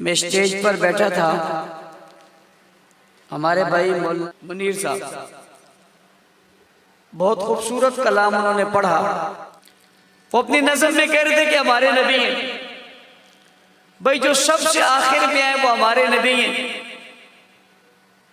میں اسٹیج پر بیٹھا تھا، ہمارے بھائی منیر صاحب بہت خوبصورت کلام انہوں نے پڑھا. وہ اپنی نظر میں کہہ رہے تھے کہ ہمارے نبی ہیں بھائی، جو سب سے آخر میں آئے وہ ہمارے نبی ہیں،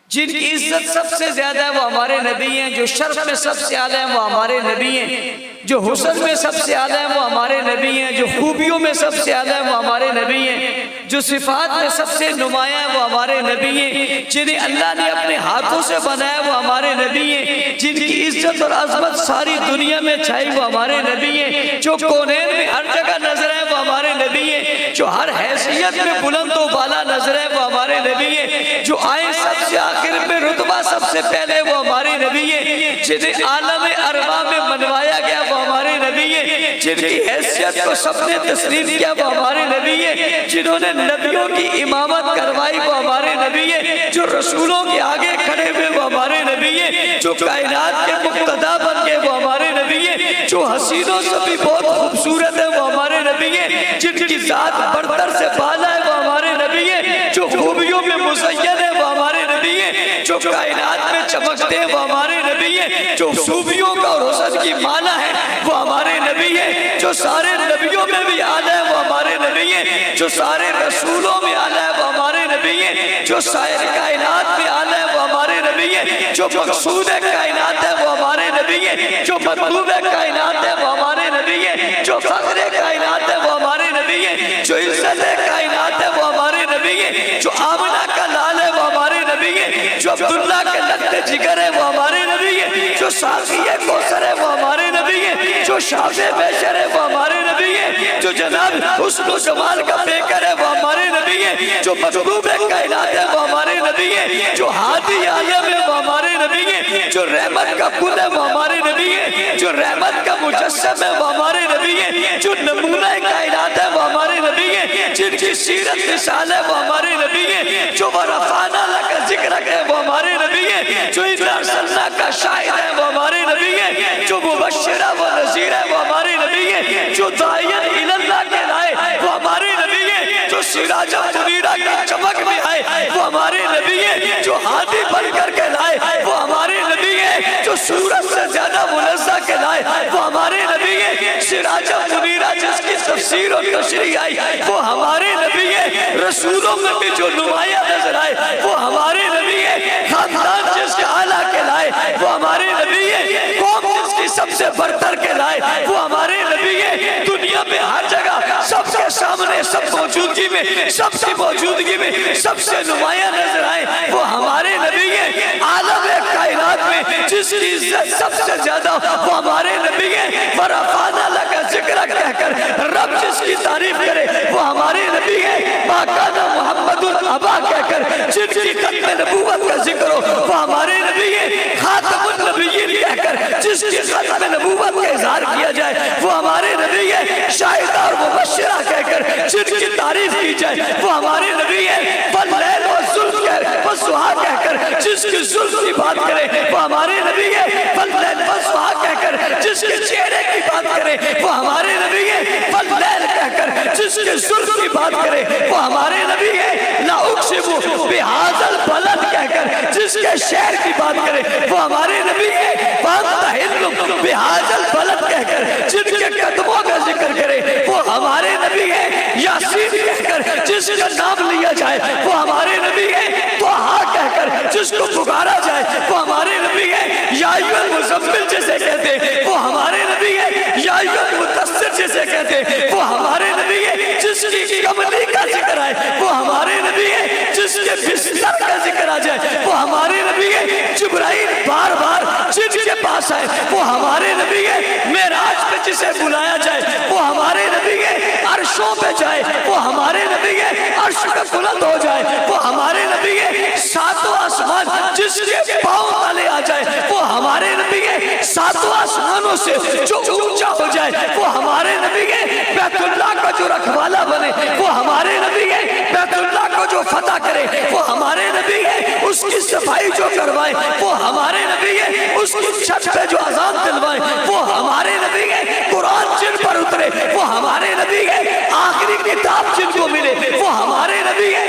جن کی عزت سب سے زیادہ ہے وہ ہمارے نبی ہیں، جو شرف میں سب سے اعلیٰ ہیں وہ ہمارے نبی ہیں، جو حسن میں سب سے اعلیٰ ہیں وہ ہمارے نبی ہیں، جو خوبیوں میں سب سے اعلیٰ ہیں وہ ہمارے نبی ہیں، جو صفات میں سب سے نمایاں ہیں وہ ہمارے نبی ہیں، جنہیں اللہ نے اپنے ہاتھوں سے بنایا وہ ہمارے نبی ہیں، جن کی عزت اور عظمت ساری دنیا میں چھائی وہ ہمارے نبی ہیں، جو کونین میں ہر جگہ نظر ہے وہ ہمارے نبی ہیں، جو ہر حیثیت میں بلند و بالا نظر ہے وہ ہمارے نبی ہیں، جو آئے سب سے آخر میں رتبہ سب سے پہلے وہ ہمارے نبی ہیں، جنہیں عالم ارواح میں منوایا گیا وہ ہمارے نبی ہیں، جن کی حیثیت کو سب نے تسلیم کیا وہ ہمارے نبی ہیں، جنہوں نے نبیوں کی امامت کروائی وہ ہمارے نبی ہیں، جو رسولوں کے آگے کھڑے ہوئے وہ ہمارے نبی ہیں، جو کائنات کے مقتدا بن گئے وہ ہمارے نبی ہیں، جو حسینوں سے بھی بہت خوبصورت ہے وہ ہمارے نبی ہیں، جن کی ذات برتر سے بالا ہے وہ ہمارے نبی ہیں، جو خوبیوں میں مزین ہے وہ ہمارے نبی ہیں، جو کائنات میں چمکتے ہیں وہ ہمارے نبی ہیں، جو خوبیوں کا اور حسن کی مالا ہے وہ ہمارے نبی ہیں، جو سارے نبیوں میں بھی اعلیٰ ہے وہ ہمارے نبی ہیں، جو سارے رسولوں میں اعلیٰ ہے وہ ہمارے نبی ہیں، جو سائر کائنات میں اعلیٰ ہے وہ ہمارے نبی ہیں، جو مقصود کائنات ہے وہ ہمارے نبی ہیں، جو مطلوب کائنات ہے وہ ہمارے نبی ہیں، جو فخر کائنات ہے وہ ہمارے نبی ہیں، جو عزت کائنات ہے وہ ہمارے نبی ہیں، جو آمنہ کا لال ہے وہ ہمارے نبی ہیں، جو عبداللہ کے لخت جگر ہے وہ ہمارے نبی ہیں، جو ساقی کوثر ہے وہ ہمارے نبی ہیں، جو شافع بیشر ہے وہ ہمارے نبی ہیں، جو جناب حسن و جمال کا پیکر ہے وہ ہمارے نبی ہیں، جو مطلوب کائنات ہے وہ ہمارے نبی ہیں، جو ہادی عالم ہے وہ ہمارے نبی ہیں، جو رحمت کا کل ہے وہ ہمارے نبی ہیں، جو رحمت کا مجسم ہے وہ ہمارے نبی ہیں، جو نمونہ کائنات ہے وہ ہمارے نبی ہیں، جن کی سیرت مثال ہے وہ ہمارے نبی ہیں، جو ورفعنا لک ذکرک ہے وہ ہمارے نبی ہیں، جو انا ارسلنا کا شاہد ہے وہ ہمارے نبی ہیں، جو مبشرہ و نذیر ہے وہ ہمارے نبی ہیں، جو داعیاً الی اللہ کہلائے وہ ہمارے نبی ہیں، جو سراجا منیرہ کی چمک میں آئے وہ ہمارے نبی ہیں، جو ہادی بن کر کہلائے وہ ہمارے نبی ہیں، جو سورج سے زیادہ منزہ کہلائے وہ ہمارے نبی ہیں، سراجا منیرہ جس کی تفسیر اور تشریح آئی وہ ہمارے نبی ہیں، رسولوں میں بھی جو نمایاں نظر آئے وہ ہمارے نبی ہیں، خاندان جس کے اعلیٰ کہلائے وہ ہمارے نبی ہیں، قوم جس کی سب سے برتر کہلائے وہ ہمارے نبی ہیں، دنیا میں ہر جگہ سب کے سامنے سب موجودگی میں سب کی موجودگی میں سب سے نمایاں نظر آئے وہ ہمارے نبی ہیں، عالم کائنات میں جس کی عزت سب سے زیادہ وہ ہمارے نبی ہیں، ورفعنا لک ذکرک کہہ کر رب جس کی تعریف کرے وہ ہمارے نبی ہیں، ما کان محمد ابا کہہ کر جن کی ختم نبوت کا ذکر ہو وہ ہمارے نبی ہیں، خاتم النبیین کہہ کر جس کی ختم نبوت کا اظہار کیا جائے وہ ہمارے نبی ہیں، شاہدہ اور مبشرہ کہہ کر جن کی تعریف کی جائے وہ ہمارے نبی ہیں، واللیل والظلف والضحیٰ کہہ کر جس کی ظلف کی بات کرے وہ ہمارے نبی ہیں، واللیل والضحیٰ کہہ کر جس کے چہرے کی بات کرے وہ ہمارے نبی ہیں، واللیل کہہ کر جس کے ظلف کی بات کرے وہ ہمارے نبی ہیں، لا اقسم بہذا البلد کہہ کر جس کے شہر کی بات کرے وہ ہمارے نبی ہیں، وانت حل بہذا البلد کہہ کر جن کے قدموں کا ذکر کرے وہ ہمارے نبی ہیں، یاسین کہہ کر جس کا نام لیا جائے وہ ہمارے نبی ہیں، طٰہٰ کہہ کر جس کو پکارا جائے وہ ہمارے نبی ہیں، یا ایھا المزمل جسے کہتے وہ ہمارے نبی ہیں، یا ایھا المدثر جسے کہتے وہ ہمارے نبی ہیں، جس کی کملی کا ذکر آئے وہ ہمارے نبی ہیں، جس کے بستر کا ذکر آ جائے وہ ہمارے نبی ہیں، جبرائیل بار بار جن کے پاس آئے وہ ہمارے نبی ہیں، معراج پہ جسے بلایا جائے وہ ہمارے نبی ہیں، عرشوں پہ جائے وہ ہمارے نبی ہیں، عرش کا بلند ہو جائے وہ ہمارے نبی ہیں، ساتوں آسمان جس کے پاؤں تلے آ جائے وہ ہمارے نبی ہیں، ساتوں آسمانوں سے جو اونچا ہو جائے وہ ہمارے نبی ہیں، بیت اللہ کا جو رکھوالا بنے وہ ہمارے نبی ہیں، بیت اللہ کو جو فتح کرے وہ ہمارے نبی ہیں، اس کی صفائی جو کروائے وہ ہمارے نبی ہیں، اس کی چھت پہ جو اذان دلوائے وہ ہمارے نبی ہیں، قرآن جن پر اترے وہ ہمارے نبی ہیں، آخری کتاب جن کو ملے وہ ہمارے نبی ہیں،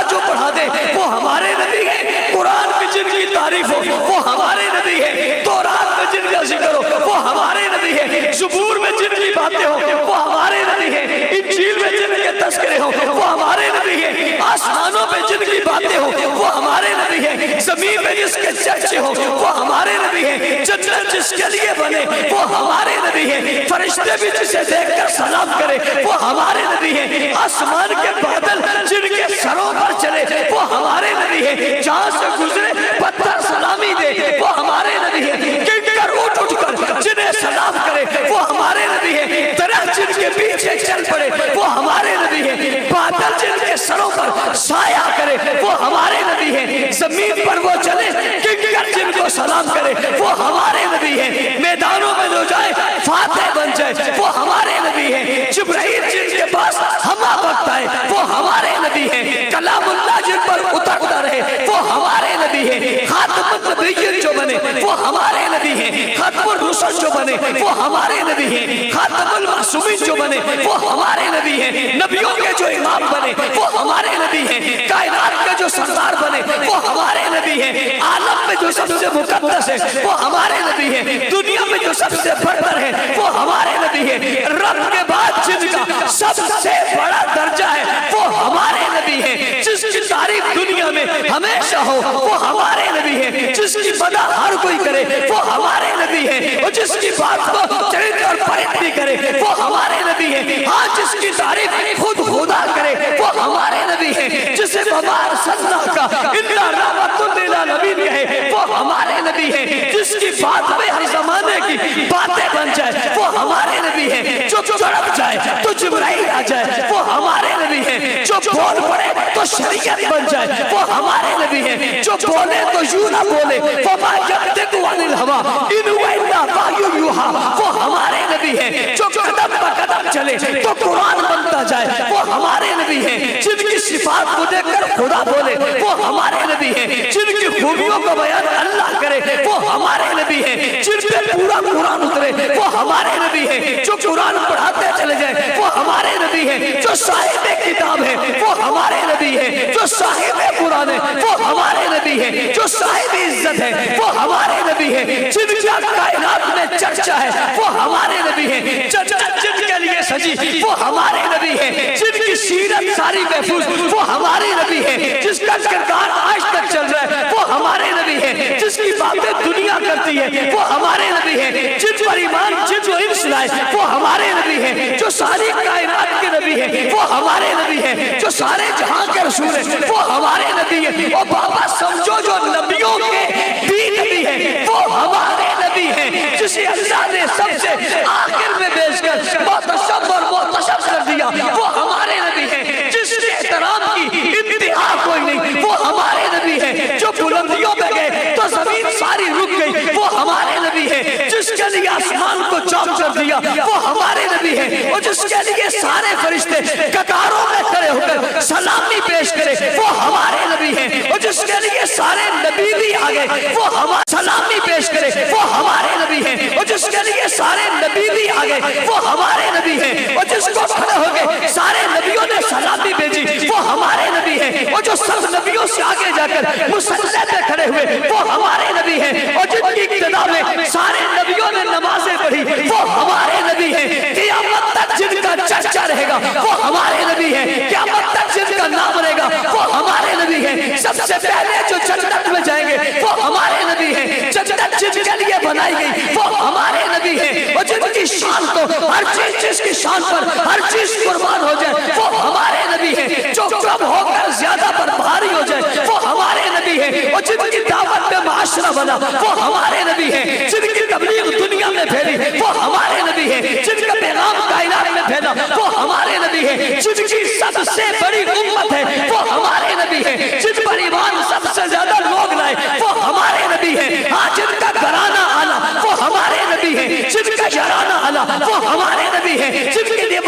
جو پڑھا دے وہ ہمارے نبی ہیں، قرآن میں جن کی تعریف ہو وہ ہمارے نبی ہیں، تورات میں جن کا ذکر ہو وہ ہمارے نبی ہیں، زبور میں جن کی باتیں ہو وہ ہمارے نبی ہیں، انجیل میں جن کے تذکرے ہو وہ ہمارے نبی ہیں، آسمانوں میں جن کی باتیں ہو وہ ہمارے نبی ہیں، زمین میں جس کے چرچے ہو وہ ہمارے نبی ہیں، جنت جس کے لیے بنے وہ ہمارے نبی ہیں، فرشتے بھی جسے دیکھ کر سلام کرے وہ ہمارے نبی ہیں، آسمان کے بادل جن کے سروں پر چلے وہ ہمارے نبی ہیں، جہاں سے گزرے پتھر سلامی دے وہ ہمارے نبی ہیں، کنکر اٹھ اٹھ کر جنہیں سلام کرے وہ ہمارے نبی ہیں، درخت جن کے پیچھے چل پڑے وہ ہمارے نبی ہیں، بادل جن کے سروں پر سایہ کرے وہ ہمارے نبی ہیں، زمین پر وہ چلے کنکر جن کو سلام کرے وہ ہمارے نبی ہیں، میدانوں میں جو جائے فاتح بن جائے وہ ہمارے نبی ہیں، جبرائیل جن کے پاس ہما بکتا ہے وہ ہمارے نبی ہیں، کلام اللہ جن پر اترتا رہے وہ ہمارے نبی ہیں، خاتم النبیین جو بنے وہ ہمارے نبی ہیں، ختم الرسل جو بنے وہ ہمارے نبی ہیں، خاتم المعصومین جو بنے وہ ہمارے نبی ہیں، نبیوں کے جو امام بنے وہ ہمارے نبی ہیں، کائنات کے جو سردار بنے وہ ہمارے نبی ہیں، عالم میں جو سب سے مقدس ہے وہ ہمارے نبی ہیں، دنیا میں جو سب سے بڑھتر ہے وہ ہمارے نبی ہیں، رب کے بعد جن کا سب سے بڑا درجہ ہے وہ ہمارے نبی ہیں، جس کی تعریف دنیا میں ہمیشہ ہو وہ ہمارے نبی ہیں، جس کی مدح ہر کوئی کرے وہ ہمارے نبی ہیں، اور جس کی بات کو چرت اور پرت بھی کرے وہ ہمارے نبی ہیں، ہاں جس کی تعریف خود خدا کرے وہ ہمارے نبی ہیں، جسے بمار صدہ کا الا رحمت للعالمین کہے وہ ہمارے نبی ہیں، جس کی بات میں ہر زمانے کی باتیں بن جائے وہ ہمارے نبی ہیں، جو چڑک جائے تو جبرائیل آ جائے وہ ہمارے نبی ہیں، جو بول پڑے تو شریعت بن جائے وہ ہمارے نبی ہیں، جو بولے تو یوں نہ بولے وما ينطق عن الهوى ان هو الا وحی یوحی وہ ہمارے نبی ہیں، جو قدم بہ قدم چلے تو قرآن بنتا جائے وہ ہمارے نبی ہیں، جن کی صفات کو دیکھ کر خدا بولے وہ ہمارے نبی ہیں، جن کی خوبیوں کا بیان اللہ کرے وہ ہمارے نبی ہیں، جن پہ پورا قرآن اترے وہ ہمارے نبی ہیں، جو قرآن پڑھاتے چلے جائیں وہ ہمارے نبی ہیں، جو صاحب کتاب ہے وہ ہمارے نبی ہیں، جو صاحب قرآن ہے وہ ہمارے نبی ہیں، جو صاحب عزت ہے وہ ہمارے نبی ہیں، جن کا کائنات میں چرچا ہے وہ ہمارے نبی ہیں، جنت جن کے لیے سجی وہ ہمارے نبی ہیں، جن کی سیرت ساری محفوظ وہ ہمارے نبی ہیں، جس کا کردار آج تک چل رہا ہے وہ ہمارے نبی ہیں، جس کی باتیں دنیا کرتی ہے وہ ہمارے نبی ہیں، جن پر ایمان جن کو انس لائے وہ ہمارے نبی ہیں، جو ساری کائنات کے نبی ہیں وہ ہمارے نبی ہیں، جو سارے جہاں کے رسول ہیں وہ ہمارے نبی ہیں، اور بابا سمجھو جو نبیوں کے بھی نبی ہیں وہ ہمارے نبی ہیں، جسے اللہ نے سب سے آخر میں بیچ کر محتشم اور محتشم کر دیا وہ ہمارے نبی ہیں، جس کے احترام کی انتہا کوئی نہیں وہ ہمارے نبی ہیں، جو بلندیوں پہ گئے تو زمین ساری رک گئی وہ ہمارے نبی ہیں، جس کے لیے آسمان کو چاک کر دیا وہ ہمارے نبی ہیں، اور جس کے لیے سارے فرشتے قطاروں میں کھڑے ہو کر سلامی پیش کرے وہ ہمارے نبی ہیں، اور جس کے لیے سارے نبی بھی آ گئے وہ ہمارے سلامی پیش کرے وہ ہمارے نبی ہیں، اور جس کے لیے سارے نبی بھی آ گئے وہ ہمارے نبی ہیں، اور جس کو کھڑے ہو گئے سارے نبیوں نے سلامی بھیجی وہ ہمارے نبی ہیں، اور جو سب نبیوں سے آگے جا کر مصلی پہ کھڑے ہوئے وہ ہمارے نبی ہیں، اور جن کی ابتدا میں سارے نبیوں نے نمازیں پڑھی وہ ہمارے نبی ہیں، قیامت تک جن کا چرچا رہے گا وہ ہمارے نبی ہیں، قیامت تک جن کا نام رہے گا وہ ہمارے نبی ہیں، سب سے پہلے جو جنت میں جائیں گے وہ ہمارے نبی ہیں، جنت جن کے لیے بنائی گئی وہ ہمارے نبی ہیں، اور جن کی شان تو ہر چیز جس کی شان پر ہر چیز قربان ہو جائے وہ ہمارے نبی ہیں، جو کم ہو کر زیادہ پر بھاری ہو جائے وہ ہمارے نبی ہیں، اور جن کی دعوت میں معاشرہ بنا وہ ہمارے نبی ہیں، جن کی تبلیغ دنیا میں پھیلی وہ ہمارے نبی ہیں، جن کا پیغام کائنات میں پھیلا وہ ہمارے نبی ہیں، جن کی سب سے بڑی امت ہے وہ ہمارے نبی ہیں، جن پر ایمان سب سے زیادہ لوگ لائے وہ ہمارے نبی ہیں، ہاں جن کا گھرانہ آنا وہ ہمارے نبی ہیں، جن کا یارانہ آنا وہ ہمارے نبی ہیں، جن کے لیے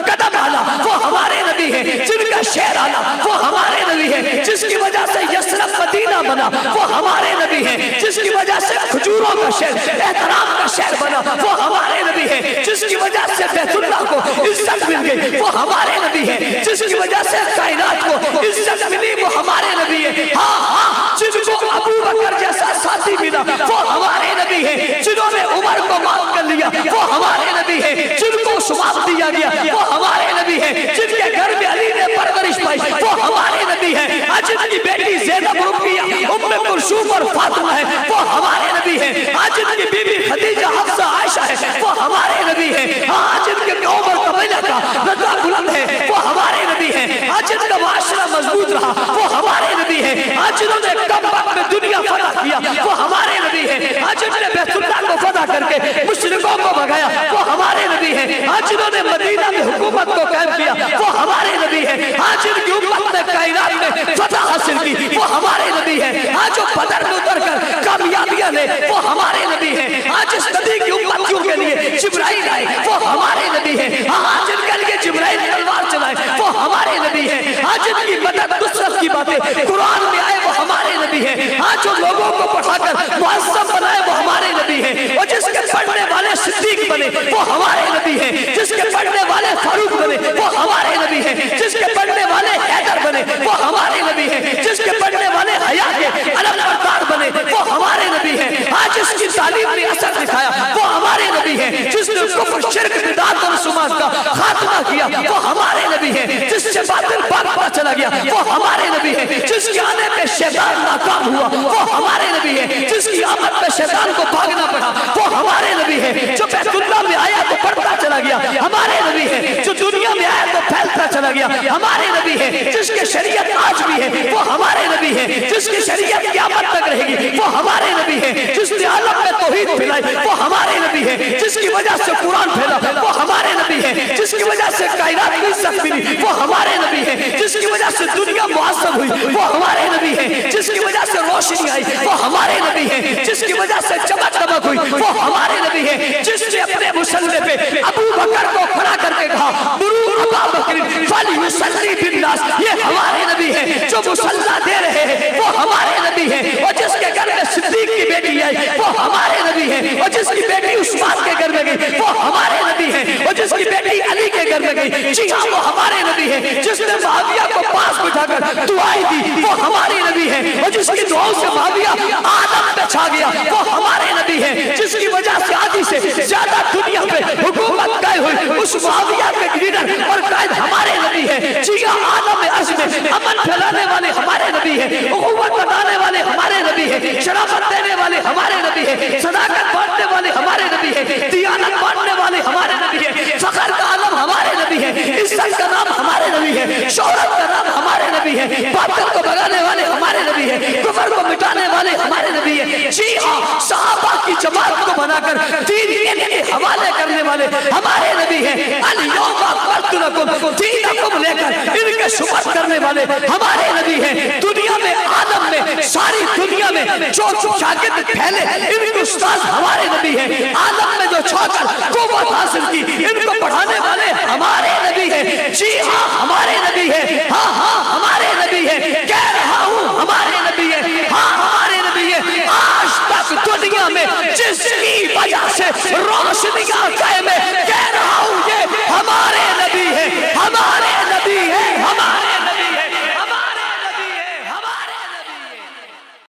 قدم آنا وہ ہمارے نبی ہیں، جن کا شہر آنا وہ ہمارے نبی ہیں، جس کی وجہ سے یثرب مدینہ بنا وہ ہمارے نبی ہیں، جس کی وجہ سے کھجوروں کا شہر احترام کا شہر بنا وہ ہمارے نبی ہیں، جس کی وجہ سے بیت اللہ کو عزت مل گئی وہ ہمارے نبی ہیں، جس کی وجہ سے کائنات کو عزت ملی وہ ہمارے نبی ہے. ہاں ہاں جن کو ابو بکر جیسا ساتھی ملا وہ ہمارے نبی ہے. جنہوں نے عمر کو معاف کر لیا وہ ہمارے نبی ہے. جن کو ثواب دیا گیا وہ ہمارے نبی ہے. جن کے گھر میں علی نے پرورش پائی وہ ہمارے نبی ہے. آج جن کی بیٹی زینب رقیہ ام کلثوم اور فاطمہ ہے وہ ہمارے نبی ہے. آج جن کی بیوی خدیجہ حفصہ عائشہ ہے وہ ہمارے نبی ہے. آج جن کے عمر قبیلہ کا رضا بلند ہے وہ ہمارے نبی ہے. آج جن کا معاشرہ مضبوط رہا وہ ہمارے نبی ہے. آج جنہوں نے کم وقت میں دنیا فتح کیا وہ ہمارے نبی ہے. آج جنہوں نے بیت اللہ کو فتح کر کے مشرکوں کو بھگایا وہ ہمارے نبی ہے. آج جنہوں نے مدینہ میں حکومت کو قائم کیا وہ ہمارے نبی ہے. آج جن کی امت نے کائنات میں فتح حاصل کی وہ ہمارے نبی ہے. آج جو بدر میں اتر کر کامیابیاں لے وہ ہمارے نبی ہے. آج اس نبی کی امتیوں کے لیے جبرائیل آئے وہ ہمارے نبی ہے. آج جن کے لیے جبرائیل تلوار چلائے وہ ہمارے نبی ہے. آج جن کی مدد نصرت کی باتیں قرآن میں آئے وہ ہمارے نبی ہے. آج جو لوگوں کو پڑھا کر معظم بنائے وہ ہمارے نبی ہے. اور جس کے پڑھنے والے صدیق بنے وہ ہمارے نبی ہے. جس کے پڑھنے والے فاروق بنے وہ ہمارے نبی ہے. جس کے پڑھنے والے حیدر بنے وہ ہمارے نبی ہے. جس کے پڑھنے والے حیا کے علم بردار بنے وہ ہمارے نبی ہے. آج جس کی تعلیم نے اثر دکھایا وہ ہمارے نبی ہے. جس نے کفر شرک بدعت اور رسومات کا خاتمہ کیا وہ ہمارے نبی ہے. جس سے باطل پاک چلا گیا وہ ہمارے نبی ہے. جس کے آنے پہ شیطان ناکام ہوا وہ ہمارے نبی ہے. جس کی آمد پہ شیطان کو بھاگنا پڑا وہ ہمارے نبی ہے. جو بیت اللہ میں آیا تو پڑھتا چلا گیا ہمارے نبی ہے. جو دنیا میں آیا تو پھیلتا چلا گیا ہمارے نبی ہے. جس کی شریعت آج بھی ہے وہ ہمارے نبی ہے. جس کی شریعت قیامت تک رہے گی وہ ہمارے نبی ہے. جس نے عالم میں توحید پھیلائی وہ ہمارے نبی ہے. جس کی وجہ سے قرآن پھیلا وہ ہمارے نبی ہے. جس کی وجہ سے کائنات کو عزت ملی وہ ہمارے نبی ہے. جس کی وجہ سے دنیا معصب ہوئی وہ ہمارے نبی ہے. جس کی وجہ سے روشنی آئی وہ ہمارے نبی ہے. جس کی وجہ سے چمک دمک ہوئی وہ ہمارے نبی ہے. جس نے اپنے مصلی پہ ابو بکر کو کھڑا کر کے کہا مروا ابا بکر فلیصلی بالناس یہ ہمارے نبی ہے. جو مصلی دے رہے ہیں وہ ہمارے نبی ہے. اور جس کے گھر میں صدیق کی بیٹی آئی وہ ہمارے نبی ہے. اور جس کی بیٹی عثمان کے گھر میں گئی وہ ہمارے نبی ہے. اور جس کی بیٹی علی کے گھر میں گئی جی ہاں وہ ہمارے نبی ہے. جس نے معاویہ کو پاس بٹھا کر دعائیں دی وہ ہمارے نبی ہے. اور جس کی دعاؤں سے معاویہ آدم پہ چھا گیا وہ ہمارے نبی ہے. جس کی وجہ سے آدھی سے زیادہ دنیا پہ حکومت قائم ہوئی اس معاویہ کے لیڈر اور قائد ہمارے نبی ہے. جی ہاں عالم عرض میں امن پھیلانے والے ہمارے نبی ہے. حکومت بتانے والے ہمارے نبی ہے. شرافت دینے والے ہمارے نبی ہے. صداقت بانٹنے والے ہمارے نبی ہے. دیانت بانٹنے والے ہمارے نبی ہے. فخر کا عالم ہمارے نبی ہے. عزت کا نام ہمارے نبی ہے. شہرت کا نام ہمارے نبی ہے. باطل کو بگانے والے ہمارے نبی ہے. کفر کو مٹانے والے ہمارے نبی ہے. جی ہاں صحابہ کی جماعت کو بنا کر دین کے حوالے کرنے والے ہمارے نبی ہے. الیوم اکملت لکم دینکم لے کر ان کے سپرد کرنے والے ہمارے نبی ہے. دنیا میں عالم میں ساری دنیا میں جو شاگرد پھیلے ان کے استاد ہمارے نبی ہے. عالم میں جو چھا کر قوت حاصل کی ان کو پڑھانے والے ہمارے نبی ہے. جی ہاں ہمارے نبی ہے. ہاں ہاں ہمارے نبی ہے. کہہ رہا ہوں ہمارے نبی ہے. ہاں ہمارے نبی ہے. آج تک دنیا میں جس کی وجہ سے روشنیاں قائم ہے